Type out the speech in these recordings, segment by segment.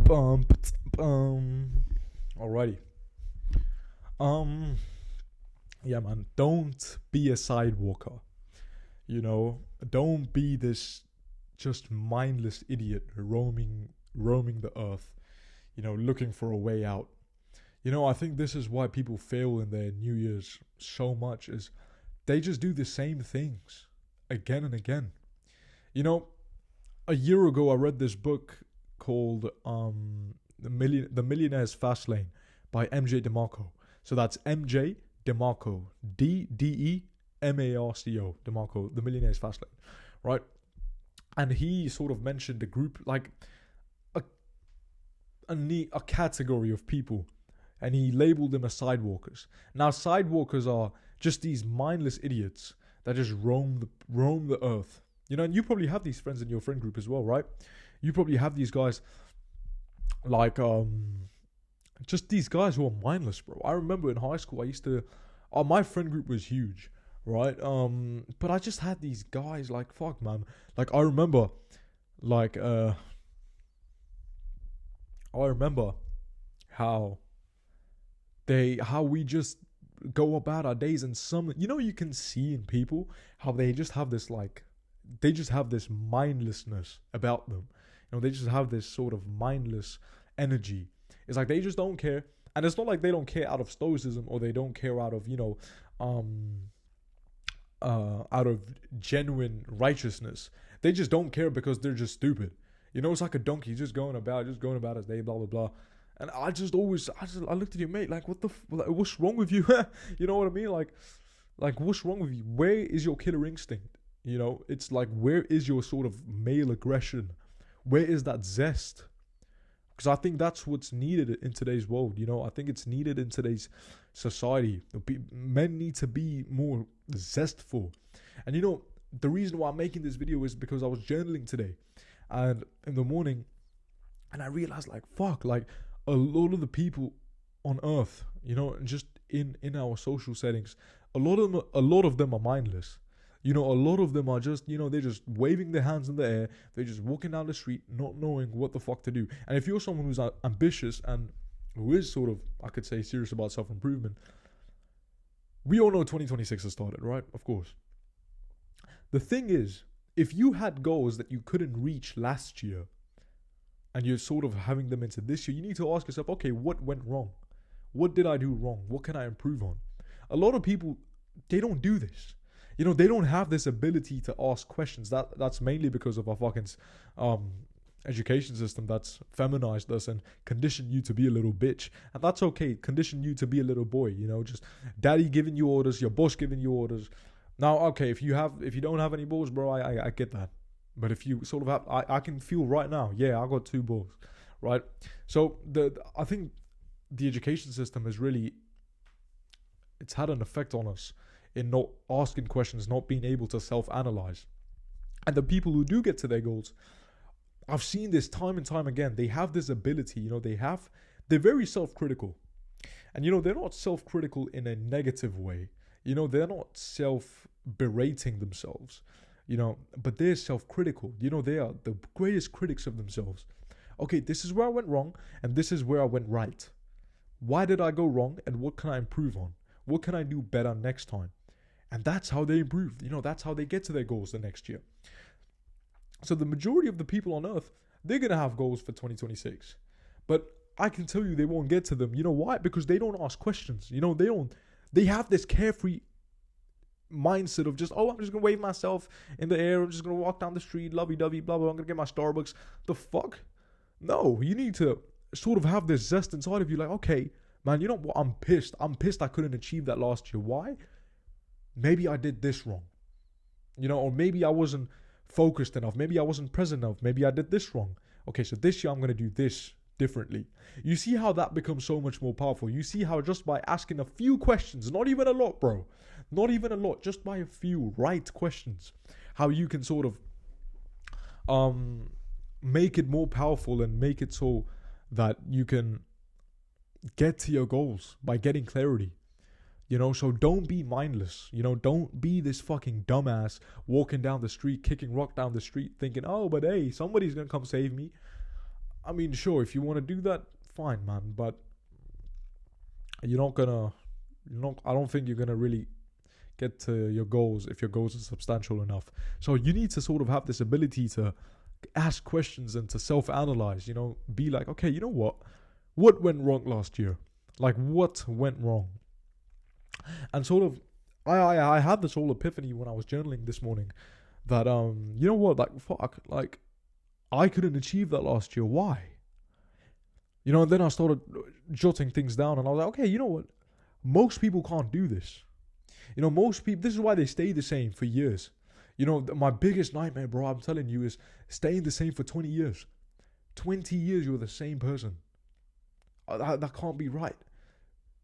Bum, Alrighty. Um. Yeah, man. Don't be a sidewalker. Don't be this just mindless idiot roaming the earth. Looking for a way out. I think this is why people fail in their New Year's so much is they just do the same things again and again. You know, a year ago I read this book called The Millionaire's Fast Lane by MJ DeMarco. So that's MJ DeMarco, DeMarco, DeMarco, The Millionaire's Fast Lane, right? And he sort of mentioned a group like a category of people, and he labeled them as sidewalkers. Now, sidewalkers are just these mindless idiots that just roam the earth. And you probably have these friends in your friend group as well, right? You probably have these guys like just these guys who are mindless, bro. I remember in high school I used to my friend group was huge, right? But I just had these guys like fuck, man. Like I remember how we just go about our days, and you can see in people how they just have this mindlessness about them. They just have this sort of mindless energy. It's like they just don't care. And it's not like they don't care out of stoicism, or they don't care out of out of genuine righteousness. They just don't care because they're just stupid. It's like a donkey just going about his day, blah blah blah. And I looked at your mate like, what's wrong with you? You know what I mean? Like what's wrong with you? Where is your killer instinct? It's like, where is your sort of male aggression? Where is that zest? Because I think that's what's needed in today's world. I think it's needed in today's society. Men need to be more zestful. And the reason why I'm making this video is because I was journaling today, and in the morning, and I realized fuck, a lot of the people on earth, just in our social settings, a lot of them are mindless. A lot of them are just, they're just waving their hands in the air. They're just walking down the street, not knowing what the fuck to do. And if you're someone who's ambitious and who is sort of, I could say, serious about self-improvement, we all know 2026 has started, right? Of course. The thing is, if you had goals that you couldn't reach last year, and you're sort of having them into this year, you need to ask yourself, okay, what went wrong? What did I do wrong? What can I improve on? A lot of people, they don't do this. They don't have this ability to ask questions. That's mainly because of our fucking education system that's feminized us and conditioned you to be a little bitch. And that's okay. Condition you to be a little boy. Just daddy giving you orders, your boss giving you orders. Now, okay, if you don't have any balls, bro, I get that. But if you sort of have, I can feel right now, yeah, I got 2 balls, right? So I think the education system has really, it's had an effect on us in not asking questions, not being able to self-analyze. And the people who do get to their goals, I've seen this time and time again. They have this ability, they're very self-critical. And, they're not self-critical in a negative way. They're not self-berating themselves, but they're self-critical. They are the greatest critics of themselves. Okay, this is where I went wrong, and this is where I went right. Why did I go wrong, and what can I improve on? What can I do better next time? And that's how they improve. That's how they get to their goals the next year. So the majority of the people on earth, they're going to have goals for 2026. But I can tell you they won't get to them. You know why? Because they don't ask questions. They have this carefree mindset of just, I'm just going to wave myself in the air. I'm just going to walk down the street, lovey-dovey, blah, blah. I'm going to get my Starbucks. The fuck? No, you need to sort of have this zest inside of you. Like, okay, man, you know what? I'm pissed. I couldn't achieve that last year. Why? Maybe I did this wrong. Or maybe I wasn't focused enough. Maybe I wasn't present enough. Maybe I did this wrong. Okay, so this year I'm going to do this differently. You see how that becomes so much more powerful. You see how just by asking a few questions, not even a lot, bro. Not even a lot, just by a few right questions, how you can sort of make it more powerful and make it so that you can get to your goals by getting clarity. So don't be mindless. Don't be this fucking dumbass walking down the street, kicking rock down the street, thinking, oh, but hey, somebody's going to come save me. I mean, sure, if you want to do that, fine, man. But you're not gonna, I don't think you're gonna really get to your goals if your goals are substantial enough. So you need to sort of have this ability to ask questions and to self-analyze. Be like, okay, you know what went wrong last year? Like, what went wrong? And sort of, I had this whole epiphany when I was journaling this morning that you know what, like, fuck, like, I couldn't achieve that last year. Why? And then I started jotting things down, and I was like, okay, you know what? Most people can't do this. Most people, this is why they stay the same for years. My biggest nightmare, bro, I'm telling you, is staying the same for 20 years. 20 years, you're the same person. That can't be right.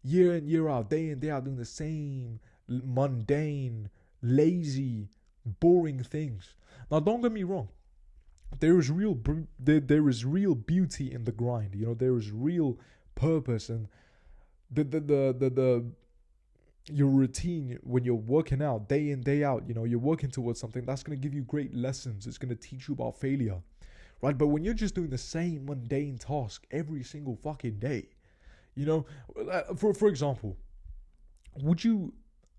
Year in, year out, day in, day out, doing the same mundane, lazy, boring things. Now, don't get me wrong. There is real beauty in the grind. There is real purpose, and your routine when you're working out day in, day out. You're working towards something that's going to give you great lessons. It's going to teach you about failure, right? But when you're just doing the same mundane task every single fucking day, for example,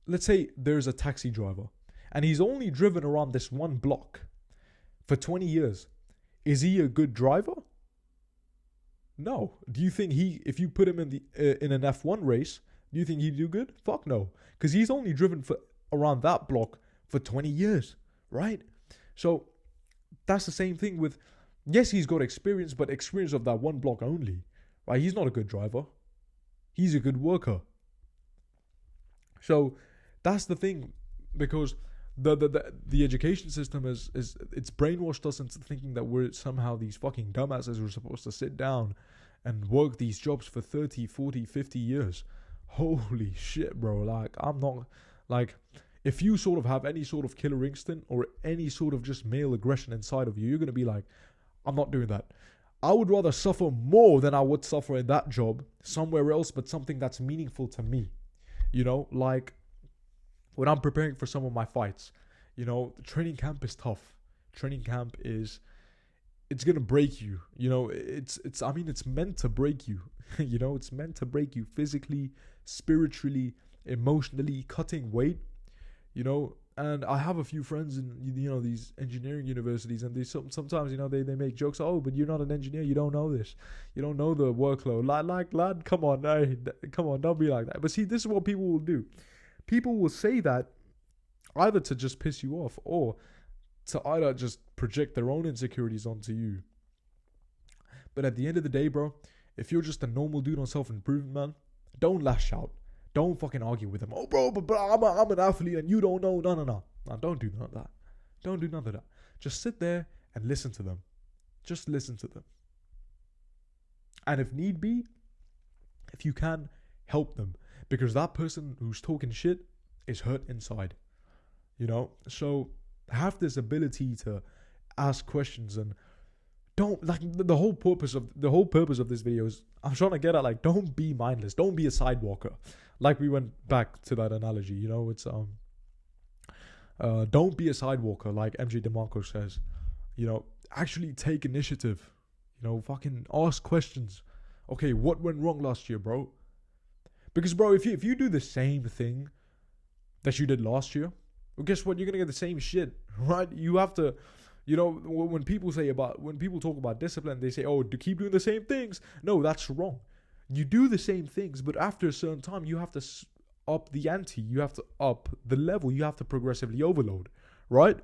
let's say there's a taxi driver and he's only driven around this one block for 20 years. Is he a good driver? No. Do you think if you put him in an F1 race, do you think he'd do good? Fuck no. Because he's only driven for around that block for 20 years, right? So that's the same thing with, yes, he's got experience, but experience of that one block only, right? He's not a good driver. He's a good worker. So that's the thing, because the education system is it's brainwashed us into thinking that we're somehow these fucking dumbasses who are supposed to sit down and work these jobs for 30, 40, 50 years. Holy shit, bro. Like, I'm not, like, if you sort of have any sort of killer instinct or any sort of just male aggression inside of you, you're going to be like, I'm not doing that. I would rather suffer more than I would suffer in that job somewhere else, but something that's meaningful to me. Like when I'm preparing for some of my fights, training camp is tough. Training camp it's going to break you. It's meant to break you. It's meant to break you physically, spiritually, emotionally, cutting weight, and I have a few friends in, these engineering universities, and they sometimes, they make jokes. Oh, but you're not an engineer. You don't know this. You don't know the workload. Lad, come on. Come on. Don't be like that. But see, this is what people will do. People will say that either to just piss you off or to either just project their own insecurities onto you. But at the end of the day, bro, if you're just a normal dude on self-improvement, man, don't lash out. Don't fucking argue with them. Oh, bro, but I'm an athlete and you don't know. No, don't do none of that. Don't do none of that. Just sit there and listen to them. Just listen to them. And if need be, if you can, help them. Because that person who's talking shit is hurt inside. So have this ability to ask questions, and don't, like, the whole purpose of this video is, I'm trying to get at, like, don't be mindless. Don't be a sidewalker. Like, we went back to that analogy, it's don't be a sidewalker, like MJ DeMarco says. Actually take initiative. Fucking ask questions. Okay, what went wrong last year, bro? Because, bro, if you do the same thing that you did last year, well, guess what? You're gonna get the same shit, right? You have to, when people talk about discipline, they say, oh, to keep doing the same things. No, that's wrong. You do the same things, but after a certain time, you have to up the ante. You have to up the level. You have to progressively overload, right?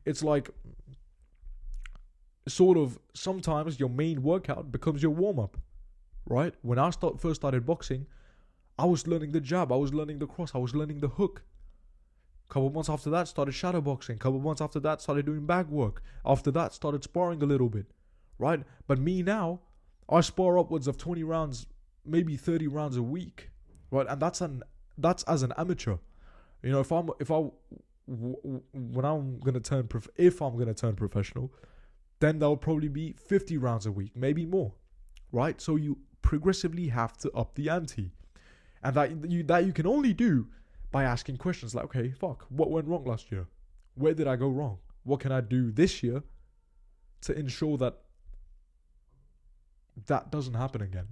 It's like, sort of, sometimes your main workout becomes your warm-up, right? When I first started boxing, I was learning the jab, I was learning the cross, I was learning the hook. Couple months after that, started shadow boxing. Couple months after that, started doing bag work. After that, started sparring a little bit, right? But me now, I spar upwards of 20 rounds, maybe 30 rounds a week, right? And that's as an amateur. If I'm gonna turn professional, then that'll probably be 50 rounds a week, maybe more, right? So you progressively have to up the ante. And that you can only do by asking questions like, okay, fuck, what went wrong last year? Where did I go wrong? What can I do this year to ensure that that doesn't happen again.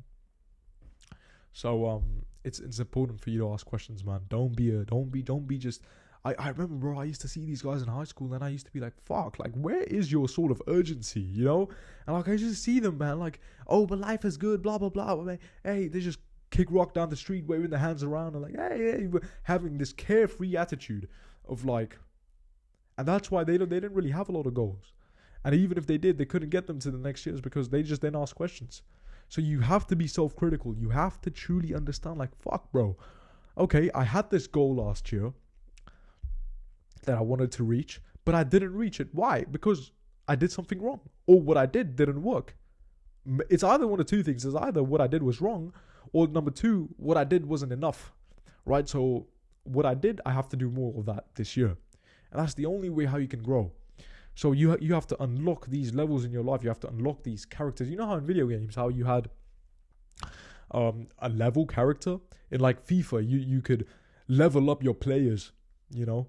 So it's important for you to ask questions, man. Don't be just. I remember, bro, I used to see these guys in high school and I used to be like, fuck, like, where is your sort of urgency, you know? And like, I just see them, man, like, oh, but life is good, blah, blah, blah. But, hey, they just kick rock down the street, waving their hands around and like, hey, having this carefree attitude of like, and that's why they didn't really have a lot of goals. And even if they did, they couldn't get them to the next years because they just didn't ask questions. So you have to be self-critical. You have to truly understand, like, fuck, bro. Okay, I had this goal last year that I wanted to reach, but I didn't reach it. Why? Because I did something wrong, or what I did didn't work. It's either one of two things. It's either what I did was wrong, or number two, what I did wasn't enough, right? So what I did, I have to do more of that this year. And that's the only way how you can grow. So you have to unlock these levels in your life. You have to unlock these characters. You know how in video games, how you had a level character? In like FIFA, you could level up your players, you know?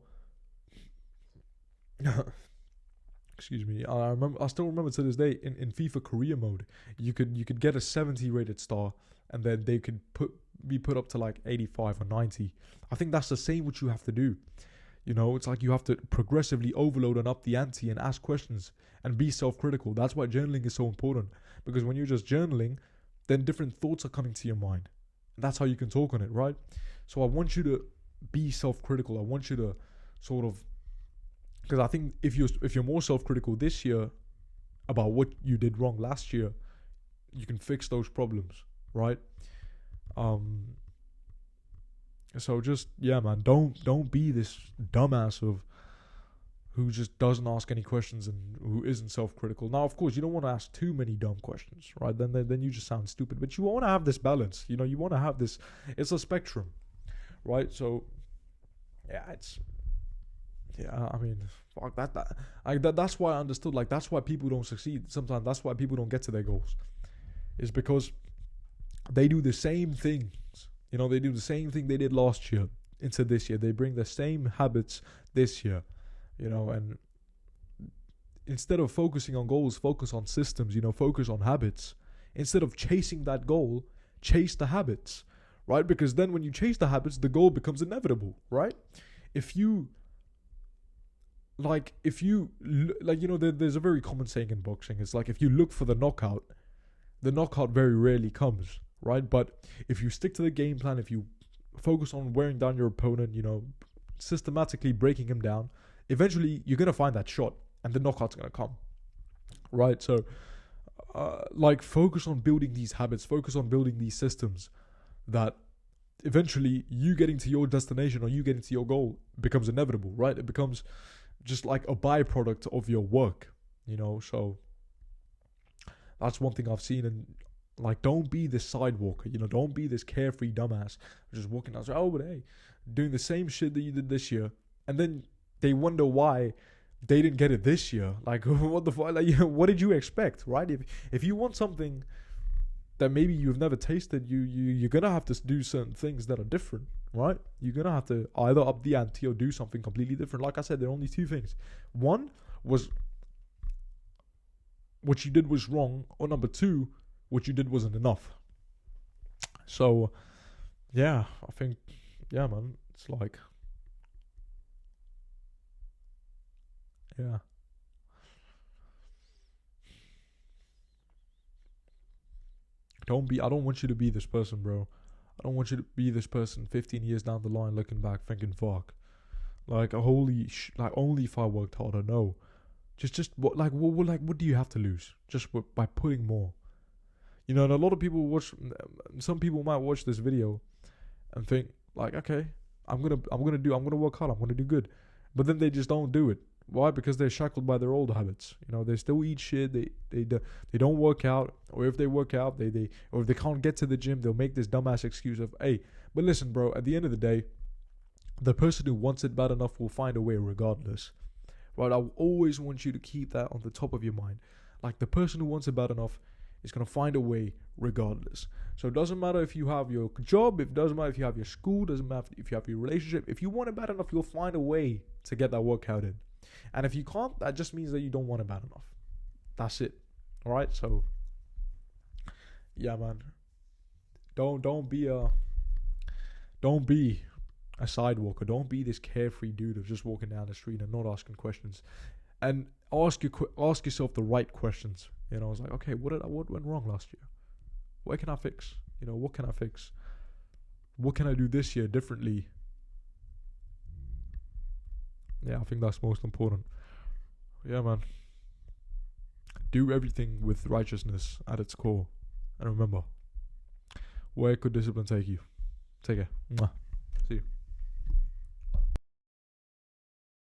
Excuse me. I still remember to this day in FIFA career mode, you could get a 70 rated star, and then they could be put up to like 85 or 90. I think that's the same what you have to do. You know, it's like you have to progressively overload and up the ante and ask questions and be self-critical. That's why journaling is so important, because when you're just journaling, then different thoughts are coming to your mind. And that's how you can talk on it, right? So I want you to be self-critical. I want you to sort of, because I think if you're more self-critical this year about what you did wrong last year, you can fix those problems, right? So just, yeah, man, don't be this dumbass of who just doesn't ask any questions and who isn't self-critical. Now, of course, you don't want to ask too many dumb questions, right? Then you just sound stupid. But you want to have this balance, you know. You want to have this. It's a spectrum, right? So, yeah, I mean, fuck that's why I understood. Like, that's why people don't succeed. Sometimes that's why people don't get to their goals, is because they do the same things. You know, they do the same thing they did last year into this year. They bring the same habits this year, you know, and instead of focusing on goals, focus on systems, you know, focus on habits. Instead of chasing that goal, chase the habits, right? Because then when you chase the habits, the goal becomes inevitable, right? If you, you know, there's a very common saying in boxing. It's like, if you look for the knockout very rarely comes. Right? But if you stick to the game plan, if you focus on wearing down your opponent, you know, systematically breaking him down, eventually you're going to find that shot and the knockout's going to come. Right? So, focus on building these habits, focus on building these systems that eventually you getting to your destination or you getting to your goal becomes inevitable, right? It becomes just like a byproduct of your work, you know? So that's one thing I've seen. And like, don't be this sidewalker, you know, don't be this carefree dumbass just walking down. Oh, but hey, doing the same shit that you did this year, and then they wonder why they didn't get it this year. Like, what the fuck? Like, what did you expect, right? If you want something that maybe you've never tasted, you're gonna have to do certain things that are different, right? You're gonna have to either up the ante or do something completely different. Like I said, there are only two things. One was what you did was wrong, or number two, what you did wasn't enough. So, yeah, I think, yeah, man, it's like, yeah. I don't want you to be this person, bro. I don't want you to be this person 15 years down the line looking back thinking, fuck. Like, only if I worked harder. No. What do you have to lose? Just by putting more. You know, and a lot of people some people might watch this video and think like, okay, I'm gonna work hard, I'm gonna do good, but then they just don't do it. Why? Because they're shackled by their old habits. You know, they still eat shit. They don't work out, or if they work out, or if they can't get to the gym, they'll make this dumbass excuse of, hey, but listen, bro. At the end of the day, the person who wants it bad enough will find a way regardless. Right? I always want you to keep that on the top of your mind. Like, the person who wants it bad enough is going to find a way regardless. So it doesn't matter if you have your job, it doesn't matter if you have your school, doesn't matter if you have your relationship. If you want it bad enough, you'll find a way to get that workout in. And if you can't, that just means that you don't want it bad enough. That's it. All right? So, yeah, man. Don't be a don't be a sidewalker. Don't be this carefree dude of just walking down the street and not asking questions. And ask yourself the right questions. You know, it's like, okay, what went wrong last year? What can I fix? You know, what can I fix? What can I do this year differently? Yeah, I think that's most important. Yeah, man. Do everything with righteousness at its core. And remember, where could discipline take you? Take care. Mwah.